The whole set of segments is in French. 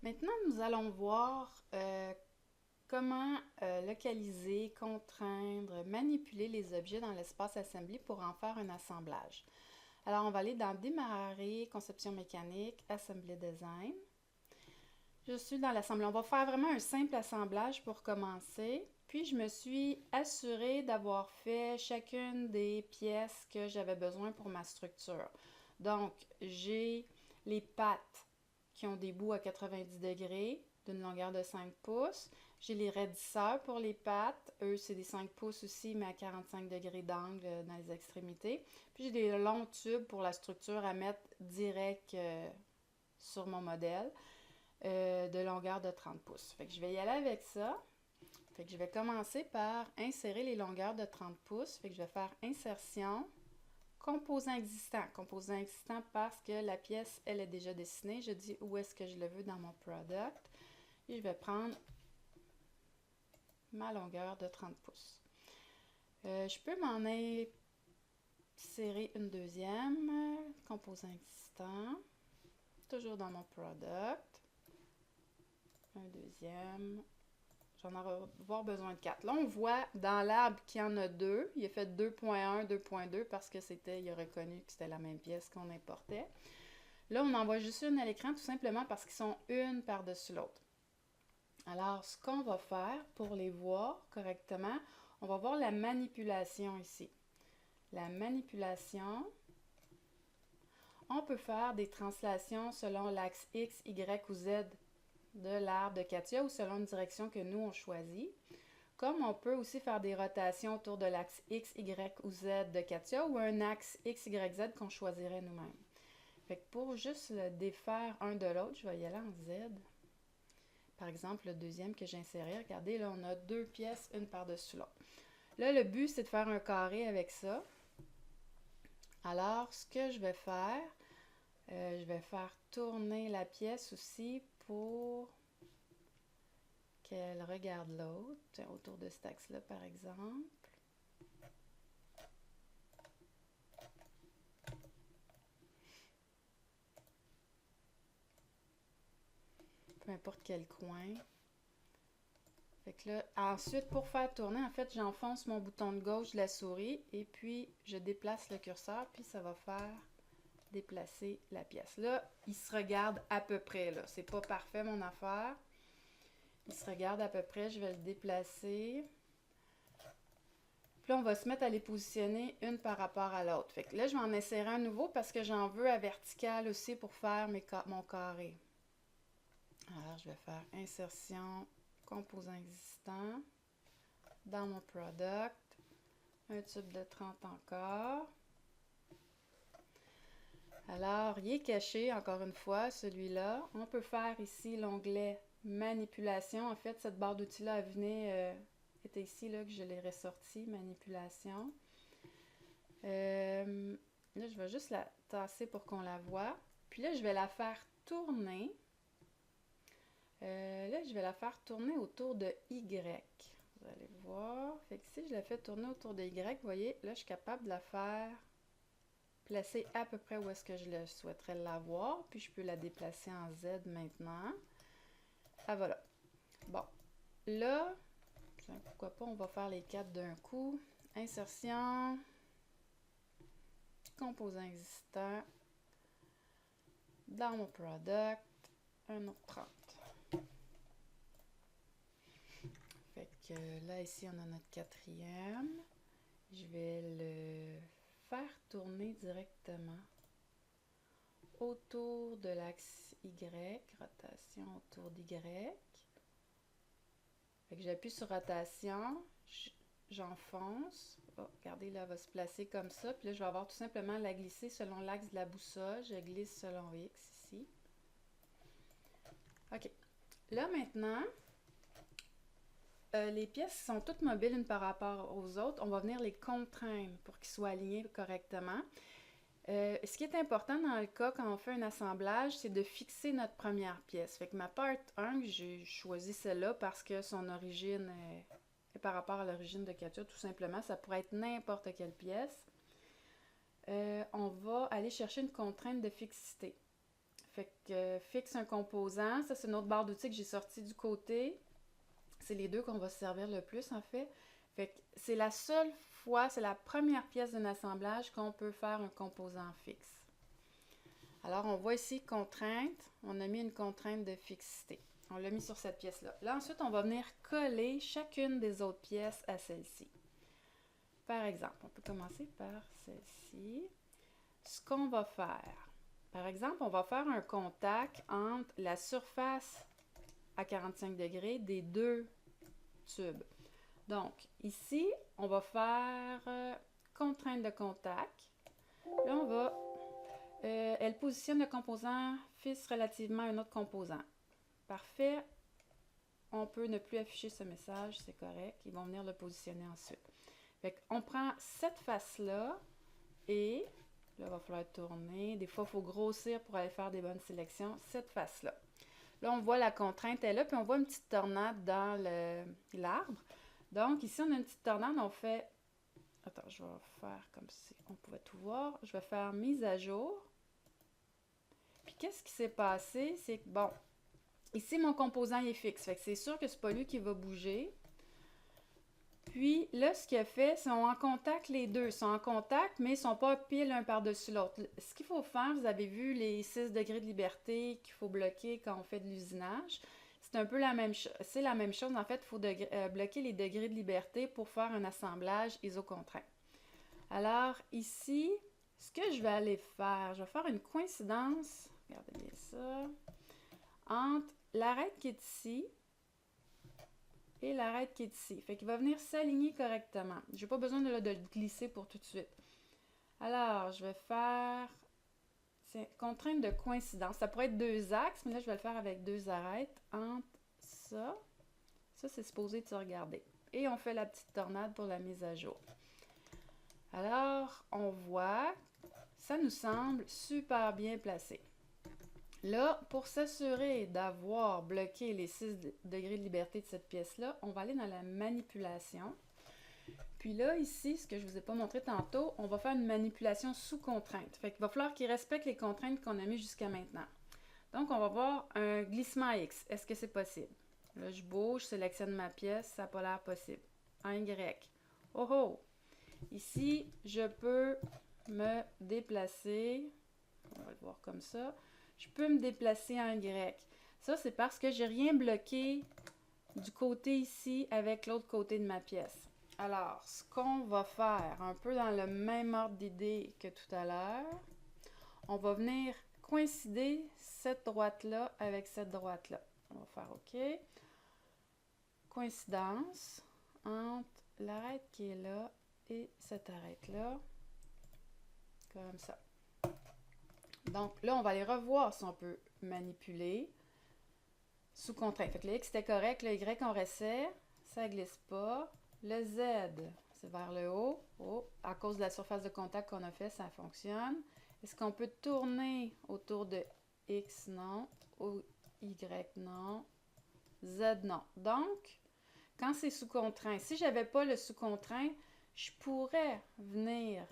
Maintenant, nous allons voir comment localiser, contraindre, manipuler les objets dans l'espace assembly pour en faire un assemblage. Alors, on va aller dans Démarrer, Conception mécanique, Assembly Design. Je suis dans l'assemblage. On va faire vraiment un simple assemblage pour commencer. Puis, je me suis assurée d'avoir fait chacune des pièces que j'avais besoin pour ma structure. Donc, j'ai les pattes qui ont des bouts à 90 degrés d'une longueur de 5 pouces. J'ai les raidisseurs pour les pattes. Eux, c'est des 5 pouces aussi, mais à 45 degrés d'angle dans les extrémités. Puis j'ai des longs tubes pour la structure à mettre direct sur mon modèle de longueur de 30 pouces. Fait que je vais y aller avec ça. Fait que je vais commencer par insérer les longueurs de 30 pouces. Fait que je vais faire insertion, composant existant. Composant existant parce que la pièce, elle est déjà dessinée. Je dis où est-ce que je le veux dans mon product. Et je vais prendre ma longueur de 30 pouces. Je peux m'en insérer une deuxième. Composant existant. Toujours dans mon product. Un deuxième. J'en aurai avoir besoin de 4. Là, on voit dans l'arbre qu'il y en a deux. Il a fait 2.1, 2.2 parce que c'était, il a reconnu que c'était la même pièce qu'on importait. Là, on en voit juste une à l'écran tout simplement parce qu'ils sont une par-dessus l'autre. Alors, ce qu'on va faire pour les voir correctement, on va voir la manipulation ici. La manipulation, on peut faire des translations selon l'axe X, Y ou Z de l'arbre de Katia ou selon une direction que nous, on choisit. Comme on peut aussi faire des rotations autour de l'axe X, Y ou Z de Katia ou un axe X, Y, Z qu'on choisirait nous-mêmes. Fait que pour juste le défaire un de l'autre, je vais y aller en Z. Par exemple, le deuxième que j'ai inséré, regardez, là, on a deux pièces, une par-dessus l'autre. Là, le but, c'est de faire un carré avec ça. Alors, ce que je vais faire tourner la pièce aussi pour qu'elle regarde l'autre, autour de cet axe-là, par exemple. Peu importe quel coin. Fait que là, ensuite, pour faire tourner, en fait, j'enfonce mon bouton de gauche de la souris et puis je déplace le curseur, puis ça va faire déplacer la pièce. Là, il se regarde à peu près, là. C'est pas parfait, mon affaire. Il se regarde à peu près, je vais le déplacer. Puis là, on va se mettre à les positionner une par rapport à l'autre. Fait que là, je vais en insérer un nouveau parce que j'en veux à vertical aussi pour faire mon carré. Alors, je vais faire insertion, composant existant, dans mon product, un tube de 30 encore. Alors, il est caché, encore une fois, celui-là. On peut faire ici l'onglet manipulation. En fait, cette barre d'outils-là était ici, là, que je l'ai ressorti, manipulation. Là, je vais juste la tasser pour qu'on la voie. Puis là, je vais la faire tourner. Là, je vais la faire tourner autour de Y. Vous allez voir. Fait que si je la fais tourner autour de Y, vous voyez, là, je suis capable de la faire placer à peu près où est-ce que je le souhaiterais l'avoir. Puis je peux la déplacer en Z maintenant. Ah, voilà. Bon. Là, pourquoi pas, on va faire les quatre d'un coup. Insertion. Composant existant. Dans mon product. Un autre 30. Fait que là, ici, on a notre quatrième. Je vais le faire tourner directement autour de l'axe Y, rotation autour d'Y. Fait que j'appuie sur rotation, j'enfonce. Oh, regardez, là, elle va se placer comme ça. Puis là, je vais avoir tout simplement la glisser selon l'axe de la boussole. Je glisse selon X ici. OK. Là, maintenant, les pièces sont toutes mobiles une par rapport aux autres. On va venir les contraindre pour qu'ils soient alignés correctement. Ce qui est important dans le cas quand on fait un assemblage, c'est de fixer notre première pièce. Fait que ma part 1, j'ai choisi celle-là parce que son origine est par rapport à l'origine de Katia, tout simplement. Ça pourrait être n'importe quelle pièce. On va aller chercher une contrainte de fixité. Fait que fixe un composant. Ça, c'est une autre barre d'outils que j'ai sorti du côté. C'est les deux qu'on va se servir le plus, en fait. Fait que c'est la seule fois, c'est la première pièce d'un assemblage qu'on peut faire un composant fixe. Alors, on voit ici contrainte. On a mis une contrainte de fixité. On l'a mis sur cette pièce-là. Là, ensuite, on va venir coller chacune des autres pièces à celle-ci. Par exemple, on peut commencer par celle-ci. Ce qu'on va faire, par exemple, on va faire un contact entre la surface à 45 degrés des deux tubes. Donc, ici, on va faire contrainte de contact. Là, on va... elle positionne le composant fils relativement à un autre composant. Parfait. On peut ne plus afficher ce message, c'est correct. Ils vont venir le positionner ensuite. Fait qu'on prend cette face-là et... Là, il va falloir tourner. Des fois, il faut grossir pour aller faire des bonnes sélections. Cette face-là. Là, on voit la contrainte est là, puis on voit une petite tornade dans l'arbre. Donc, ici, on a une petite tornade. On fait... Attends, je vais faire comme si on pouvait tout voir. Je vais faire mise à jour. Puis, qu'est-ce qui s'est passé? C'est que, bon, ici, mon composant est fixe. Fait que c'est sûr que c'est pas lui qui va bouger. Puis là, ce qu'il a fait, c'est en contact les deux. Ils sont en contact, mais ils ne sont pas pile un par-dessus l'autre. Ce qu'il faut faire, vous avez vu les 6 degrés de liberté qu'il faut bloquer quand on fait de l'usinage. C'est un peu la même chose. C'est la même chose. En fait, il faut bloquer les degrés de liberté pour faire un assemblage isocontraint. Alors, ici, ce que je vais aller faire, je vais faire une coïncidence, regardez bien ça, entre l'arête qui est ici et l'arête qui est ici. Fait qu'il va venir s'aligner correctement. Je n'ai pas besoin de le glisser pour tout de suite. Alors, je vais faire contrainte de coïncidence. Ça pourrait être deux axes, mais là, je vais le faire avec deux arêtes entre ça. Ça, c'est supposé de se regarder. Et on fait la petite tornade pour la mise à jour. Alors, on voit, ça nous semble super bien placé. Là, pour s'assurer d'avoir bloqué les 6 degrés de liberté de cette pièce-là, on va aller dans la manipulation. Puis là, ici, ce que je ne vous ai pas montré tantôt, on va faire une manipulation sous contrainte. Fait qu'il va falloir qu'il respecte les contraintes qu'on a mis jusqu'à maintenant. Donc, on va voir un glissement X. Est-ce que c'est possible? Là, je bouge, je sélectionne ma pièce, ça n'a pas l'air possible. Un Y. Oh oh! Ici, je peux me déplacer. On va le voir comme ça. Je peux me déplacer en Y. Ça, c'est parce que j'ai rien bloqué du côté ici avec l'autre côté de ma pièce. Alors, ce qu'on va faire, un peu dans le même ordre d'idée que tout à l'heure, on va venir coïncider cette droite-là avec cette droite-là. On va faire OK. Coïncidence entre l'arête qui est là et cette arête-là. Comme ça. Donc là, on va aller revoir si on peut manipuler sous contrainte. Fait que le X était correct, le Y on resserre, ça ne glisse pas. Le Z, c'est vers le haut. Oh, à cause de la surface de contact qu'on a fait, ça fonctionne. Est-ce qu'on peut tourner autour de X? Non. Y, non. Z, non. Donc, quand c'est sous contrainte, si je n'avais pas le sous contrainte, je pourrais venir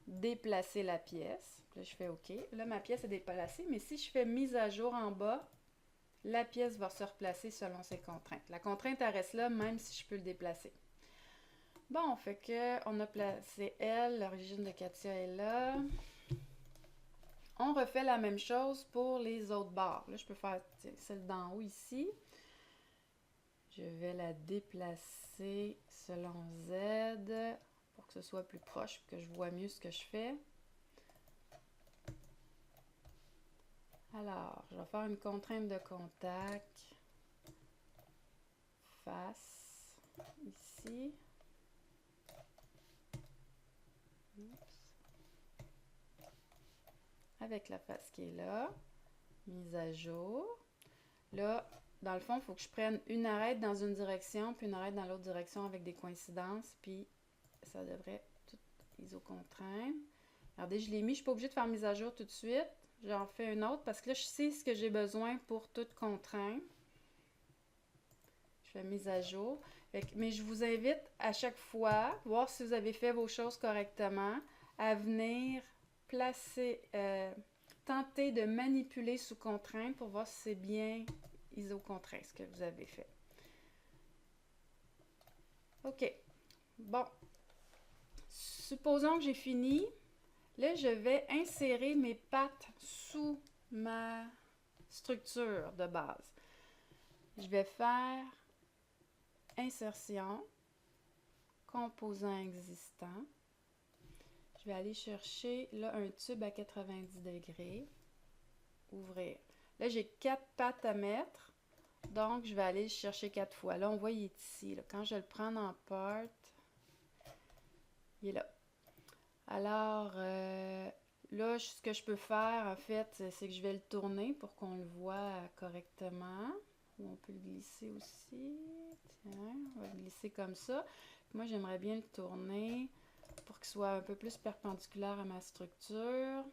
déplacer la pièce. Là, je fais OK. Là, ma pièce est déplacée, mais si je fais mise à jour en bas, la pièce va se replacer selon ses contraintes. La contrainte, elle reste là, même si je peux le déplacer. Bon, fait que on a placé L, l'origine de Katia est là. On refait la même chose pour les autres barres. Là, je peux faire celle d'en haut ici. Je vais la déplacer selon Z pour que ce soit plus proche, que je vois mieux ce que je fais. Alors, je vais faire une contrainte de contact. Face, ici. Avec la face qui est là. Mise à jour. Là, dans le fond, il faut que je prenne une arête dans une direction, puis une arête dans l'autre direction avec des coïncidences, puis ça devrait tout isocontraindre. Regardez, je l'ai mis, je ne suis pas obligée de faire mise à jour tout de suite. J'en fais une autre parce que là, je sais ce que j'ai besoin pour toute contrainte. Je fais mise à jour. Mais je vous invite à chaque fois, voir si vous avez fait vos choses correctement, à venir placer, tenter de manipuler sous contrainte pour voir si c'est bien isocontraint ce que vous avez fait. OK. Bon. Supposons que j'ai fini. Là, je vais insérer mes pattes sous ma structure de base. Je vais faire insertion, composant existant. Je vais aller chercher là un tube à 90 degrés, ouvrir. Là, j'ai 4 pattes à mettre, donc je vais aller le chercher 4 fois. Là, on voit, il est ici. Là. Quand je le prends en part, il est là. Alors, là, ce que je peux faire, en fait, c'est que je vais le tourner pour qu'on le voit correctement. Ou on peut le glisser aussi. Tiens, on va le glisser comme ça. Moi, j'aimerais bien le tourner pour qu'il soit un peu plus perpendiculaire à ma structure.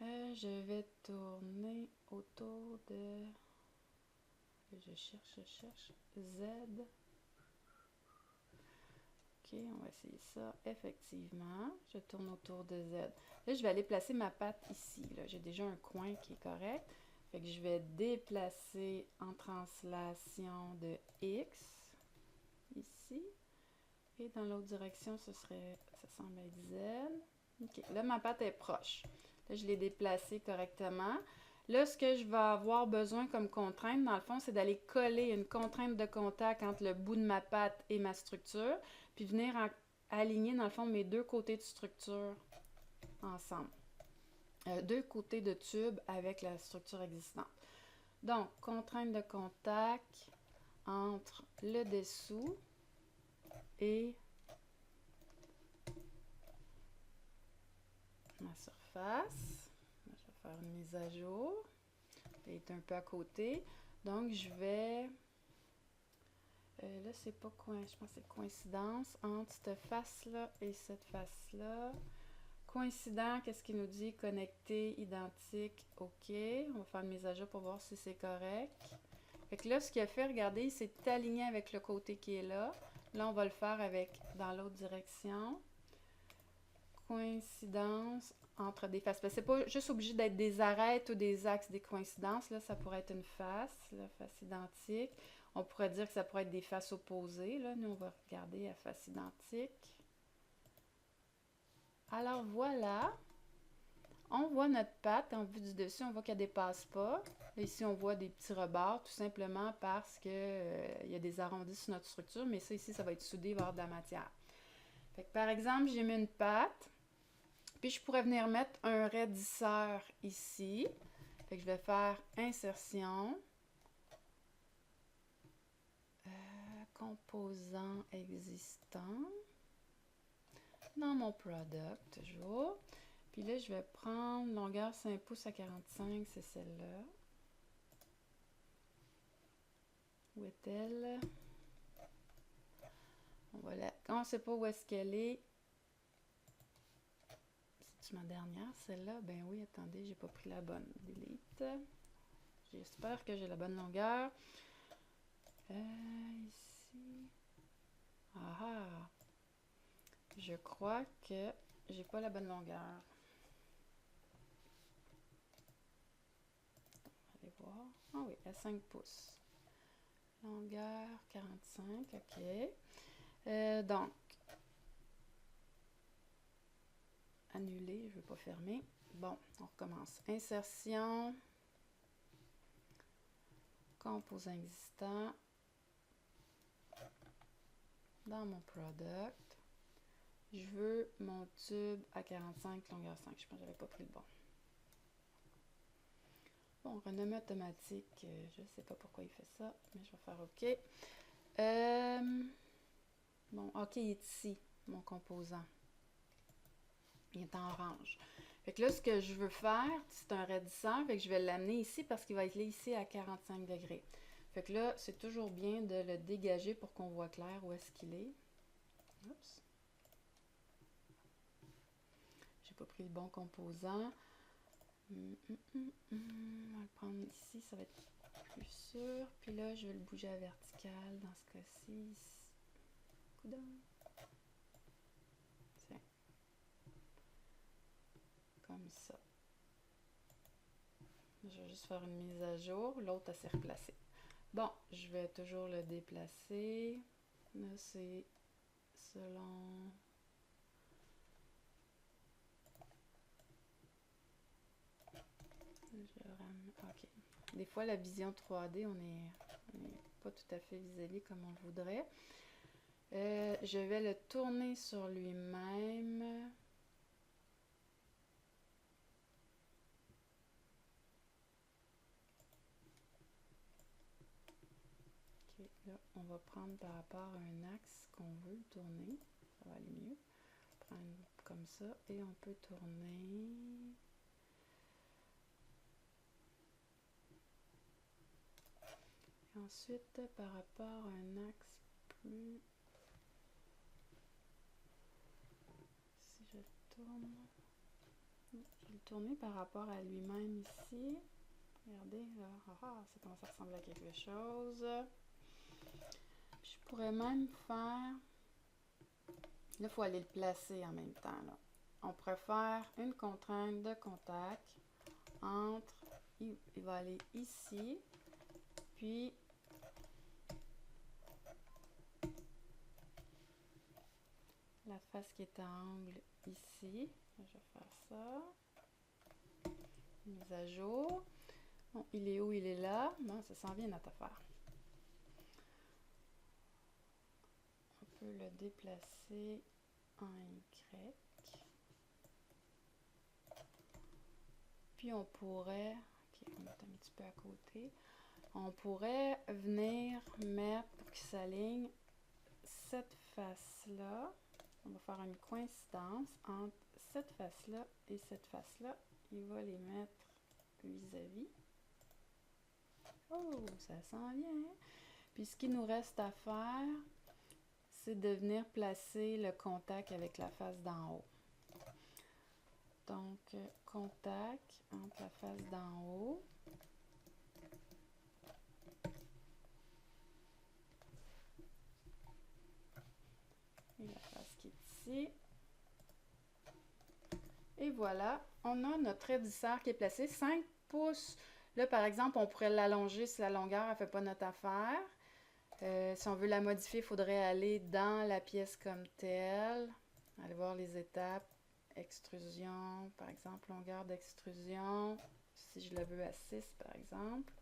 Je vais tourner autour de... Je cherche. Z. OK, on va essayer ça. Effectivement, je tourne autour de Z. Là, je vais aller placer ma patte ici. J'ai déjà un coin qui est correct. Fait que je vais déplacer en translation de X, ici. Et dans l'autre direction, ça semble être Z. OK, là, ma patte est proche. Là, je l'ai déplacée correctement. Là, ce que je vais avoir besoin comme contrainte, dans le fond, c'est d'aller coller une contrainte de contact entre le bout de ma patte et ma structure, puis venir aligner, dans le fond, mes deux côtés de structure ensemble. Deux côtés de tube avec la structure existante. Donc, contrainte de contact entre le dessous et ma surface. Je vais faire une mise à jour. Elle est un peu à côté. Donc, je vais... là, c'est pas quoi, je pense que c'est coïncidence entre cette face-là et cette face-là. Coïncident, qu'est-ce qu'il nous dit? Connecté, identique, OK. On va faire une mise à jour pour voir si c'est correct. Fait que là, ce qu'il a fait, regardez, il s'est aligné avec le côté qui est là. Là, on va le faire dans l'autre direction. Coïncidence entre des faces. C'est pas juste obligé d'être des arêtes ou des axes des coïncidences. Là, ça pourrait être une face, la face identique. On pourrait dire que ça pourrait être des faces opposées. Là. Nous, on va regarder la face identique. Alors, voilà. On voit notre patte en vue du dessus. On voit qu'elle ne dépasse pas. Là, ici, on voit des petits rebords, tout simplement parce qu'il y a des arrondis sur notre structure. Mais ça, ici, ça va être soudé vers de la matière. Fait que, par exemple, j'ai mis une patte. Puis, je pourrais venir mettre un raidisseur ici. Fait que je vais faire insertion. Composant existant. Dans mon product, toujours. Puis là, je vais prendre longueur 5 pouces à 45, c'est celle-là. Où est-elle? Voilà. Quand on ne sait pas où est-ce qu'elle est, c'est-tu ma dernière, celle-là? Ben oui, attendez, j'ai pas pris la bonne. Delete. J'espère que j'ai la bonne longueur. Ici. Ah! Je crois que j'ai pas la bonne longueur. Allez voir. Ah oui, à 5 pouces. Longueur 45, ok. Donc, annuler, je ne veux pas fermer. Bon, on recommence. Insertion. Composant existant. Dans mon product. Je veux mon tube à 45, longueur 5. Je pense que je n'avais pas pris le bon. Bon, renommé automatique. Je ne sais pas pourquoi il fait ça, mais je vais faire OK. Bon, OK, il est ici, mon composant. Il est en orange. Fait que là, ce que je veux faire, c'est un raidisseur. Fait que je vais l'amener ici parce qu'il va être là ici à 45 degrés. Fait que là, c'est toujours bien de le dégager pour qu'on voit clair où est-ce qu'il est. Oups. J'ai pas pris le bon composant. On va le prendre ici, ça va être plus sûr. Puis là, je vais le bouger à la verticale dans ce cas-ci. Coudonc. Tiens. Comme ça. Je vais juste faire une mise à jour. L'autre, elle s'est replacée. Bon, je vais toujours le déplacer. Là, c'est selon... OK. Des fois, la vision 3D, on n'est pas tout à fait vis-à-vis comme on voudrait. Je vais le tourner sur lui-même. OK, là, on va prendre par rapport à un axe qu'on veut tourner. Ça va aller mieux. Prendre comme ça et on peut tourner. Et ensuite, par rapport à un axe plus... Si je tourne... Je vais le tourner par rapport à lui-même ici. Regardez, là, ça commence à ressembler à quelque chose. Je pourrais même faire... Là, il faut aller le placer en même temps. Là. On pourrait faire une contrainte de contact entre... Il va aller ici, puis... la face qui est à angle ici. Je vais faire ça. Mise à jour. Bon, il est où? Il est là. Bon, ça s'en vient notre affaire. On peut le déplacer en Y. Puis on pourrait... Ok, on met un petit peu à côté. On pourrait venir mettre, pour qu'il s'aligne, cette face-là. On va faire une coïncidence entre cette face-là et cette face-là. Il va les mettre vis-à-vis. Oh, ça s'en vient. Puis ce qu'il nous reste à faire, c'est de venir placer le contact avec la face d'en haut. Donc, contact entre la face d'en haut. Et la face qui est ici. Et voilà, on a notre adducteur qui est placé 5 pouces. Là, par exemple, on pourrait l'allonger si la longueur ne fait pas notre affaire. Si on veut la modifier, il faudrait aller dans la pièce comme telle. Aller voir les étapes. Extrusion, par exemple, longueur d'extrusion. Si je le veux à 6, par exemple.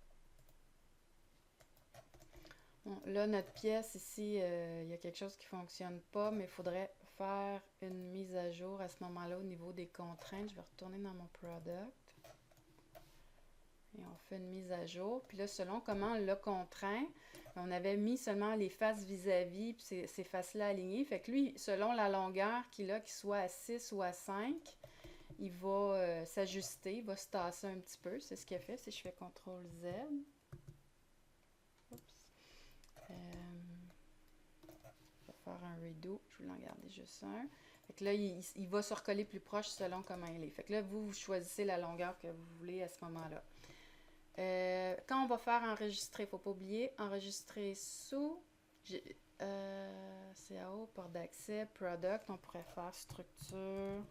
Bon, là, notre pièce ici, il y a quelque chose qui ne fonctionne pas, mais il faudrait faire une mise à jour à ce moment-là au niveau des contraintes. Je vais retourner dans mon product. Et on fait une mise à jour. Puis là, selon comment on l'a contraint, on avait mis seulement les faces vis-à-vis, puis ces faces-là alignées. Fait que lui, selon la longueur qu'il a, qu'il soit à 6 ou à 5, il va s'ajuster, il va se tasser un petit peu. C'est ce qu'il a fait si je fais CTRL-Z. Oups. Je vais faire un redo. Je vais en garder juste un. Fait que là, il va se recoller plus proche selon comment il est. Fait que là, vous choisissez la longueur que vous voulez à ce moment-là. Quand on va faire enregistrer, il ne faut pas oublier, enregistrer sous CAO, porte d'accès, product, on pourrait faire structure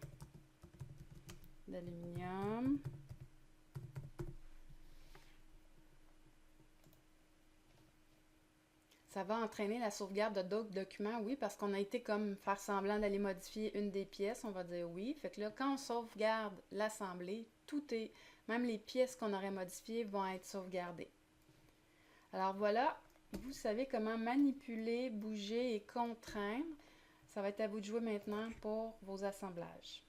d'aluminium. Ça va entraîner la sauvegarde de d'autres documents, oui, parce qu'on a été comme faire semblant d'aller modifier une des pièces, on va dire oui. Fait que là, quand on sauvegarde l'assemblée, tout est, même les pièces qu'on aurait modifiées vont être sauvegardées. Alors voilà, vous savez comment manipuler, bouger et contraindre. Ça va être à vous de jouer maintenant pour vos assemblages.